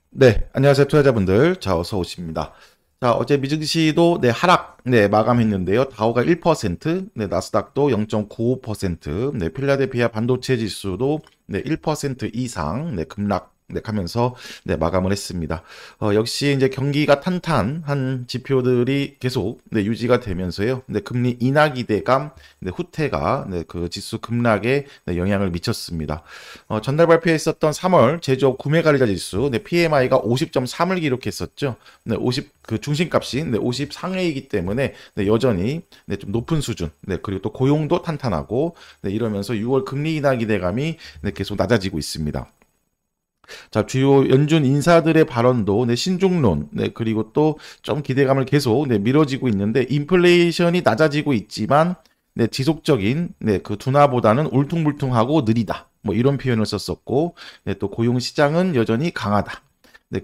네, 안녕하세요, 투자자분들. 자, 어서 오십니다. 자, 어제 미증시도 하락, 마감했는데요. 다우가 1%, 나스닥도 0.95%, 필라델피아 반도체 지수도 1% 이상, 급락, 하면서 마감을 했습니다. 역시 이제 경기가 탄탄한 지표들이 계속 유지가 되면서요. 금리 인하 기대감, 후퇴가 그 지수 급락에 영향을 미쳤습니다. 전날 발표했었던 3월 제조업 구매 관리자 지수, PMI가 50.3을 기록했었죠. 50, 그 중심값이 50 상회이기 때문에 여전히 좀 높은 수준, 그리고 또 고용도 탄탄하고, 이러면서 6월 금리 인하 기대감이 계속 낮아지고 있습니다. 자, 주요 연준 인사들의 발언도 신중론, 그리고 또 좀 기대감을 계속 미뤄지고 있는데, 인플레이션이 낮아지고 있지만 지속적인 그 둔화보다는 울퉁불퉁하고 느리다. 뭐 이런 표현을 썼었고, 또 고용 시장은 여전히 강하다.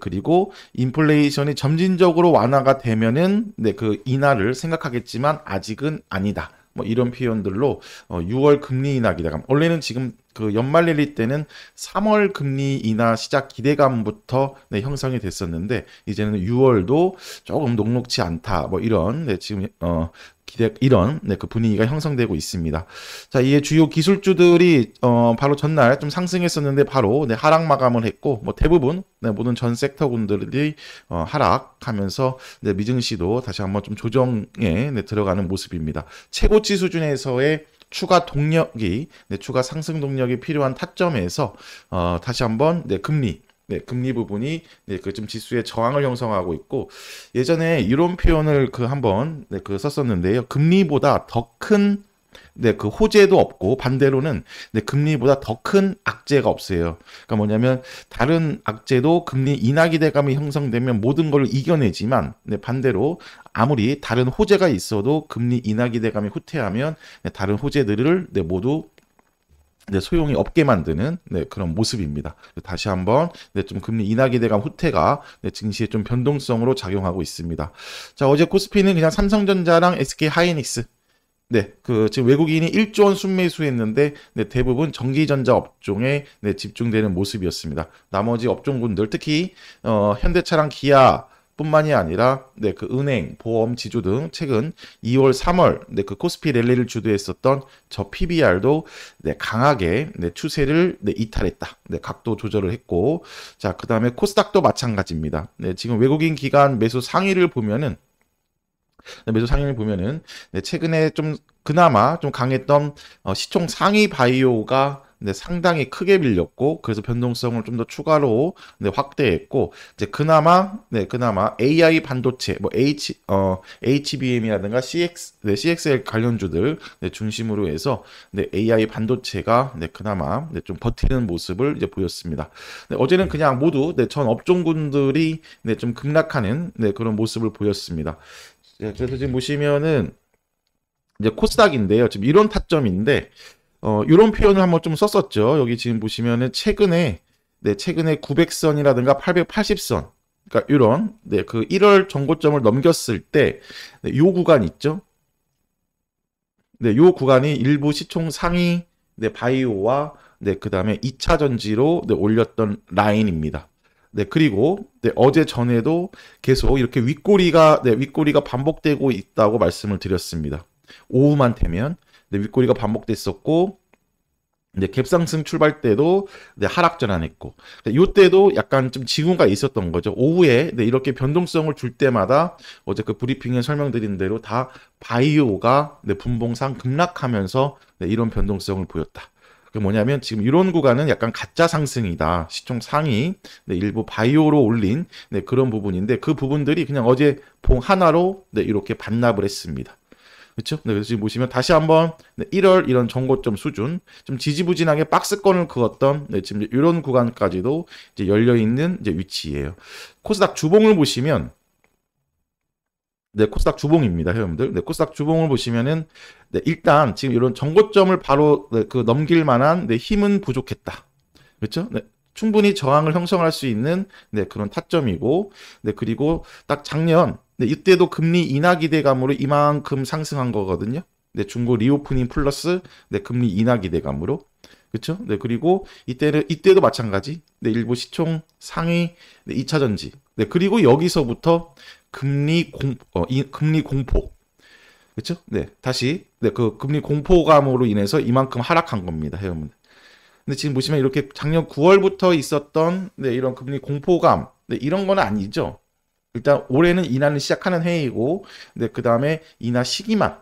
그리고 인플레이션이 점진적으로 완화가 되면은 그 인하를 생각하겠지만 아직은 아니다. 뭐 이런 표현들로 6월 금리 인하 기대감. 원래는 지금 그 연말 랠리 때는 3월 금리 인하 시작 기대감부터 형성이 됐었는데, 이제는 6월도 조금 녹록치 않다. 뭐 이런 지금 이런 그 분위기가 형성되고 있습니다. 자, 이에 주요 기술주들이 바로 전날 좀 상승했었는데 바로 하락 마감을 했고, 뭐 대부분 모든 전 섹터군들이 하락하면서 미증시도 다시 한번 좀 조정에 들어가는 모습입니다. 최고치 수준에서의 추가 동력이, 추가 상승 동력이 필요한 타점에서 다시 한번 금리 부분이 그 좀 지수의 저항을 형성하고 있고, 예전에 이런 표현을 그 한번 그 썼었는데요. 금리보다 더 큰 그 호재도 없고, 반대로는 금리보다 더 큰 악재가 없어요. 그러니까 뭐냐면 다른 악재도 금리 인하 기대감이 형성되면 모든 걸 이겨내지만, 반대로 아무리 다른 호재가 있어도 금리 인하 기대감이 후퇴하면 다른 호재들을 모두 소용이 없게 만드는 그런 모습입니다. 다시 한번 좀 금리 인하 기대감 후퇴가 증시에 좀 변동성으로 작용하고 있습니다. 자, 어제 코스피는 그냥 삼성전자랑 SK 하이닉스, 그 지금 외국인이 1조 원 순매수했는데 대부분 전기전자 업종에 집중되는 모습이었습니다. 나머지 업종군들, 특히 현대차랑 기아 뿐만이 아니라 그 은행, 보험, 지주 등 최근 2월, 3월 그 코스피 랠리를 주도했었던 저 PBR도 강하게 추세를 이탈했다. 각도 조절을 했고, 자, 그다음에 코스닥도 마찬가지입니다. 지금 외국인 기관 매수 상위를 보면은 최근에 좀 그나마 좀 강했던 시총 상위 바이오가 상당히 크게 밀렸고, 그래서 변동성을 좀 더 추가로 확대했고, 이제 그나마 AI 반도체, 뭐 HBM이라든가 CXL 관련주들 중심으로 해서 AI 반도체가 그나마 좀 버티는 모습을 이제 보였습니다. 어제는 그냥 모두 전 업종군들이 좀 급락하는 그런 모습을 보였습니다. 그래서 지금 보시면은 이제 코스닥인데요. 지금 이런 타점인데, 이런 표현을 한번 좀 썼었죠. 여기 지금 보시면은 최근에 900선이라든가 880선, 그러니까 이런 그 1월 정고점을 넘겼을 때 요 구간 있죠. 요 구간이 일부 시총 상위 바이오와 그다음에 2차 전지로 올렸던 라인입니다. 그리고 어제 전에도 계속 이렇게 윗꼬리가 반복되고 있다고 말씀을 드렸습니다. 오후만 되면 윗꼬리가 반복됐었고, 갭상승 출발 때도 하락 전환했고, 이때도 약간 좀 징후가 있었던 거죠. 오후에 이렇게 변동성을 줄 때마다 어제 그 브리핑에 설명드린 대로 다 바이오가 분봉상 급락하면서 이런 변동성을 보였다. 그 뭐냐면 지금 이런 구간은 약간 가짜 상승이다. 시총 상위 일부 바이오로 올린 그런 부분인데, 그 부분들이 그냥 어제 봉 하나로 이렇게 반납을 했습니다. 그렇죠? 그래서 지금 보시면 다시 한번 1월 이런 정고점 수준, 좀 지지부진하게 박스권을 그었던 지금 이런 구간까지도 이제 열려 있는 이제 위치예요. 코스닥 주봉을 보시면, 코스닥 주봉입니다, 회원들. 코스닥 주봉을 보시면은 일단 지금 이런 정고점을 바로 그 넘길 만한 힘은 부족했다. 그렇죠? 충분히 저항을 형성할 수 있는 그런 타점이고, 그리고 딱 작년 이때도 금리 인하 기대감으로 이만큼 상승한 거거든요. 네, 중고 리오프닝 플러스 네, 금리 인하 기대감으로. 그렇죠? 네, 그리고 이때도 마찬가지. 네, 일부 시총 상위 네, 2차 전지. 네, 그리고 여기서부터 금리 공포. 그렇죠? 네, 다시 네, 그 금리 공포감으로 인해서 이만큼 하락한 겁니다, 회원분들. 근데 지금 보시면 이렇게 작년 9월부터 있었던 네, 이런 금리 공포감, 네, 이런 건 아니죠. 일단 올해는 인하를 시작하는 해이고, 네, 그 다음에 인하 시기만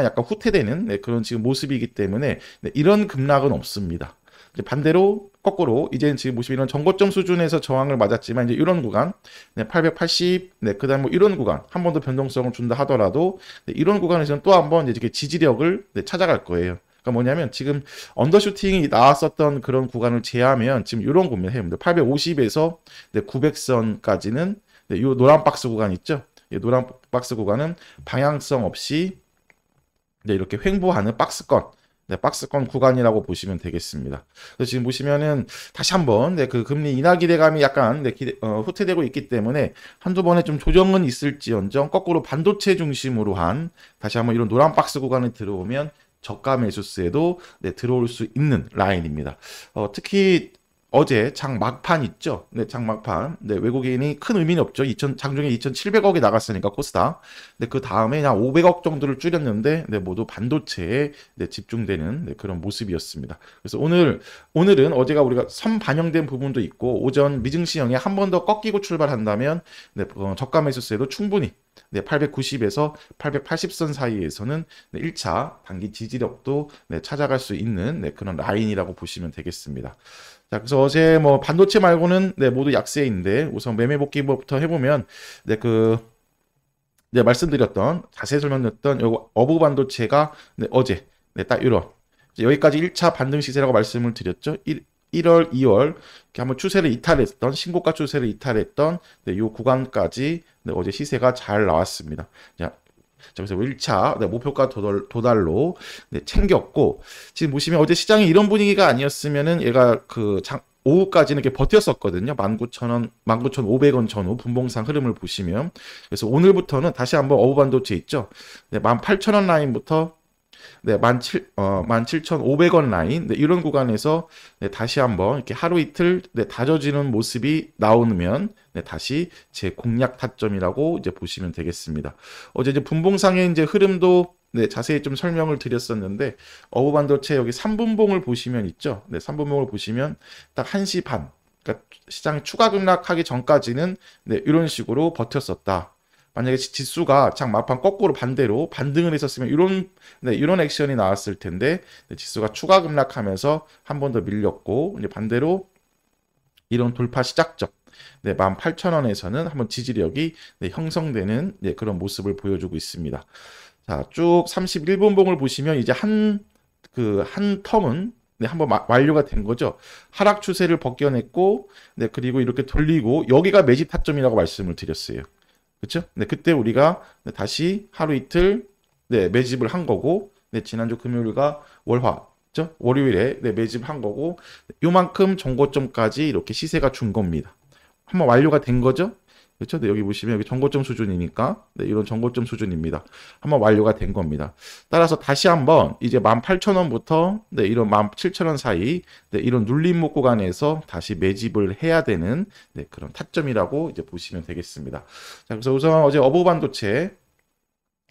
약간 후퇴되는 네, 그런 지금 모습이기 때문에 네, 이런 급락은 없습니다. 이제 반대로 거꾸로 이제 지금 보시면 이런 정고점 수준에서 저항을 맞았지만 이제 이런 구간, 네, 880, 네, 그다음 뭐 이런 구간 한 번 더 변동성을 준다 하더라도 네, 이런 구간에서는 또 한 번 이렇게 지지력을 네, 찾아갈 거예요. 그러니까 뭐냐면 지금 언더슈팅이 나왔었던 그런 구간을 제하면 지금 이런 구간이에요. 850에서 네, 900선까지는 네, 이 노란 박스 구간 있죠. 이 노란 박스 구간은 방향성 없이 네, 이렇게 횡보하는 박스권, 네, 박스권 구간이라고 보시면 되겠습니다. 그래서 지금 보시면은 다시 한번 네, 그 금리 인하 기대감이 약간 네, 후퇴되고 있기 때문에 한두 번에 좀 조정은 있을지언정 거꾸로 반도체 중심으로 한 다시 한번 이런 노란 박스 구간에 들어오면 저가 매수세도 네, 들어올 수 있는 라인입니다. 특히 어제 장 막판 있죠? 네, 장 막판. 네, 외국인이 큰 의미는 없죠. 장중에 2,700억이 나갔으니까 코스닥. 네, 그 다음에 그냥 500억 정도를 줄였는데, 네, 모두 반도체에 네, 집중되는 네, 그런 모습이었습니다. 그래서 오늘은 어제가 우리가 선 반영된 부분도 있고, 오전 미증시형에 한 번 더 꺾이고 출발한다면, 네, 저가 매수세도 충분히 네, 890에서 880선 사이에서는 네, 1차 단기 지지력도 네, 찾아갈 수 있는 네, 그런 라인이라고 보시면 되겠습니다. 자, 그래서 어제 뭐 반도체 말고는 네, 모두 약세인데 우선 매매 복귀부터 해보면 네, 말씀드렸던 자세히 설명드렸던 요거 어부 반도체가 네, 어제 네, 딱 이런 여기까지 1차 반등 시세라고 말씀을 드렸죠. 1월, 2월 이렇게 한번 추세를 이탈했던 신고가 추세를 이탈했던 네, 요 구간까지 네, 어제 시세가 잘 나왔습니다. 자, 그래서 1차 네, 목표가 도달로 네, 챙겼고 지금 보시면 어제 시장이 이런 분위기가 아니었으면은 얘가 오후까지는 이렇게 버텼었거든요. 19,000원, 19,500원 전후 분봉상 흐름을 보시면 그래서 오늘부터는 다시 한번 어부반도체 있죠. 네, 18,000원 라인부터 네, 17,500원 라인 네, 이런 구간에서 네, 다시 한번 이렇게 하루 이틀 네, 다져지는 모습이 나오면 네, 다시 제 공략 타점이라고 이제 보시면 되겠습니다. 어제 이제 분봉상의 이제 흐름도 네, 자세히 좀 설명을 드렸었는데 어부반도체 여기 3분봉을 보시면 있죠. 네, 3분봉을 보시면 딱 1시 반 그러니까 시장이 추가 급락하기 전까지는 네, 이런 식으로 버텼었다. 만약에 지수가 장 막판 거꾸로 반대로 반등을 했었으면 이런 액션이 나왔을 텐데 네, 지수가 추가 급락하면서 한 번 더 밀렸고 이제 반대로 이런 돌파 시작점 네, 18,000원에서는 한번 지지력이 네, 형성되는 네, 그런 모습을 보여주고 있습니다. 자, 쭉 31분봉을 보시면 이제 한 텀은 네, 한번 완료가 된 거죠. 하락 추세를 벗겨냈고 네, 그리고 이렇게 돌리고 여기가 매집 타점이라고 말씀을 드렸어요. 그렇죠? 네, 그때 우리가 네, 다시 하루 이틀 네, 매집을 한 거고 네, 지난주 금요일과 월요일에 네, 매집한 거고 요만큼 정고점까지 이렇게 시세가 준 겁니다. 한번 완료가 된 거죠? 그렇죠? 네, 여기 보시면 여기 정고점 수준이니까 네, 이런 정고점 수준입니다. 한번 완료가 된 겁니다. 따라서 다시 한번 이제 18,000원부터 네, 이런 17,000원 사이 네, 이런 눌림목 구간에서 다시 매집을 해야 되는 네, 그런 타점이라고 이제 보시면 되겠습니다. 자, 그래서 우선 어제 어부반도체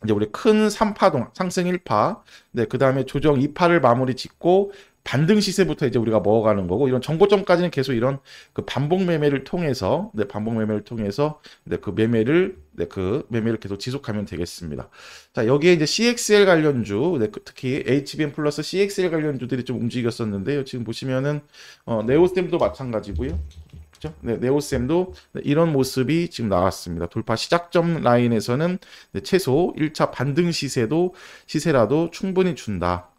이제 우리 큰 3파동 상승 1파 네, 그 다음에 조정 2파를 마무리 짓고 반등 시세부터 이제 우리가 먹어가는 거고 이런 정고점까지는 계속 이런 그 반복 매매를 통해서 네, 그 매매를 계속 지속하면 되겠습니다. 자, 여기에 이제 CXL 관련주 네, 특히 HBM 플러스 CXL 관련주들이 좀 움직였었는데요. 지금 보시면은 네오셈도 마찬가지고요. 그렇죠? 네, 네오셈도 네, 이런 모습이 지금 나왔습니다. 돌파 시작점 라인에서는 네, 최소 1차 반등 시세라도 충분히 준다.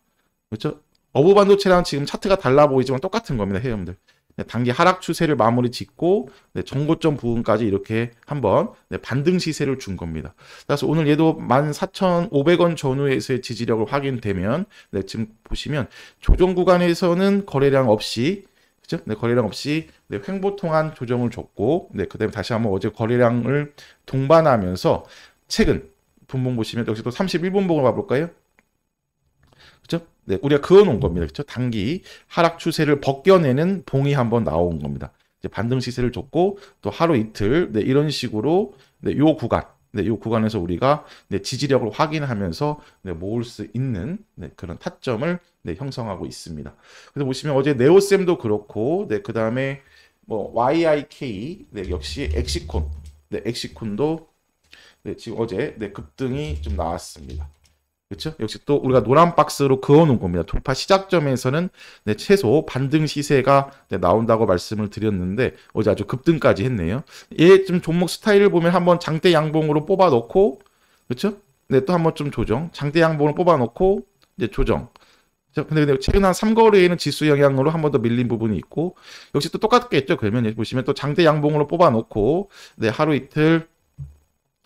그렇죠? 어부반도체랑 지금 차트가 달라 보이지만 똑같은 겁니다, 회원들. 네, 단기 하락 추세를 마무리 짓고 네, 정고점 부분까지 이렇게 한번 네, 반등 시세를 준 겁니다. 그래서 오늘 얘도 14,500원 전후에서의 지지력을 확인되면 네, 지금 보시면 조정 구간에서는 거래량 없이 그죠? 네, 거래량 없이 네, 횡보 통한 조정을 줬고 네, 그다음에 다시 한번 어제 거래량을 동반하면서 최근 분봉 보시면 역시 또 31분봉을 봐볼까요? 네, 우리가 그어놓은 겁니다. 그렇죠? 단기 하락 추세를 벗겨내는 봉이 한번 나온 겁니다. 이제 반등 시세를 줬고 또 하루 이틀 네, 이런 식으로 네, 요 구간 네, 요 구간에서 우리가 네, 지지력을 확인하면서 네, 모을 수 있는 네, 그런 타점을 네, 형성하고 있습니다. 그래서 보시면 어제 네오셈도 그렇고 네, 그다음에 뭐 YIK 네, 역시 엑시콘 네, 엑시콘도 네, 지금 어제 네, 급등이 좀 나왔습니다. 그렇죠? 역시 또 우리가 노란 박스로 그어놓은 겁니다. 돌파 시작점에서는 네, 최소 반등 시세가 네, 나온다고 말씀을 드렸는데 어제 아주 급등까지 했네요. 얘 좀 종목 스타일을 보면 한번 장대 양봉으로 뽑아놓고 그렇죠? 네, 또 한번 좀 조정. 장대 양봉으로 뽑아놓고 이제 조정. 근데 최근 한 3거래에는 지수 영향으로 한 번 더 밀린 부분이 있고 역시 또 똑같겠죠. 그러면 보시면 또 장대 양봉으로 뽑아놓고 네, 하루 이틀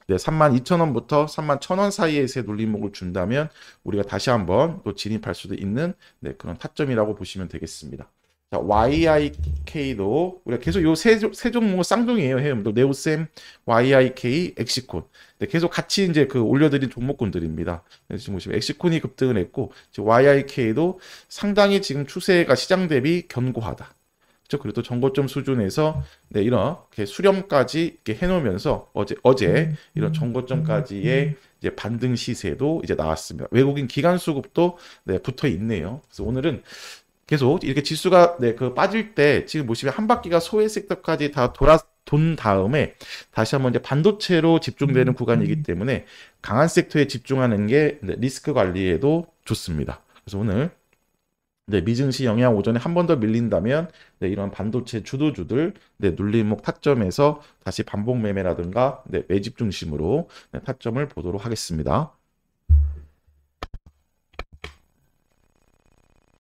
네, 32,000원부터 31,000원 사이에서의 눌림목을 준다면 우리가 다시 한번 또 진입할 수도 있는 네, 그런 타점이라고 보시면 되겠습니다. 자, YIK도 우리가 계속 요 세 종목은 쌍둥이에요. 해요. 네오셈, YIK, 엑시콘. 네, 계속 같이 이제 그 올려드린 종목군들입니다. 네, 지금 보시면 엑시콘이 급등을 했고 지금 YIK도 상당히 지금 추세가 시장 대비 견고하다. 그렇죠? 그리고 또 정고점 수준에서 네, 이렇게 수렴까지 이렇게 해놓으면서 어제 이런 정고점까지의 이제 반등 시세도 이제 나왔습니다. 외국인 기관 수급도 네, 붙어 있네요. 그래서 오늘은 계속 이렇게 지수가 네, 그 빠질 때 지금 보시면 한 바퀴가 소외 섹터까지 다 돈 다음에 다시 한번 이제 반도체로 집중되는 구간이기 때문에 강한 섹터에 집중하는 게 네, 리스크 관리에도 좋습니다. 그래서 오늘 네, 미증시 영향 오전에 한 번 더 밀린다면 네, 이런 반도체 주도주들 네, 눌림목 타점에서 다시 반복 매매라든가 네, 매집 중심으로 네, 타점을 보도록 하겠습니다.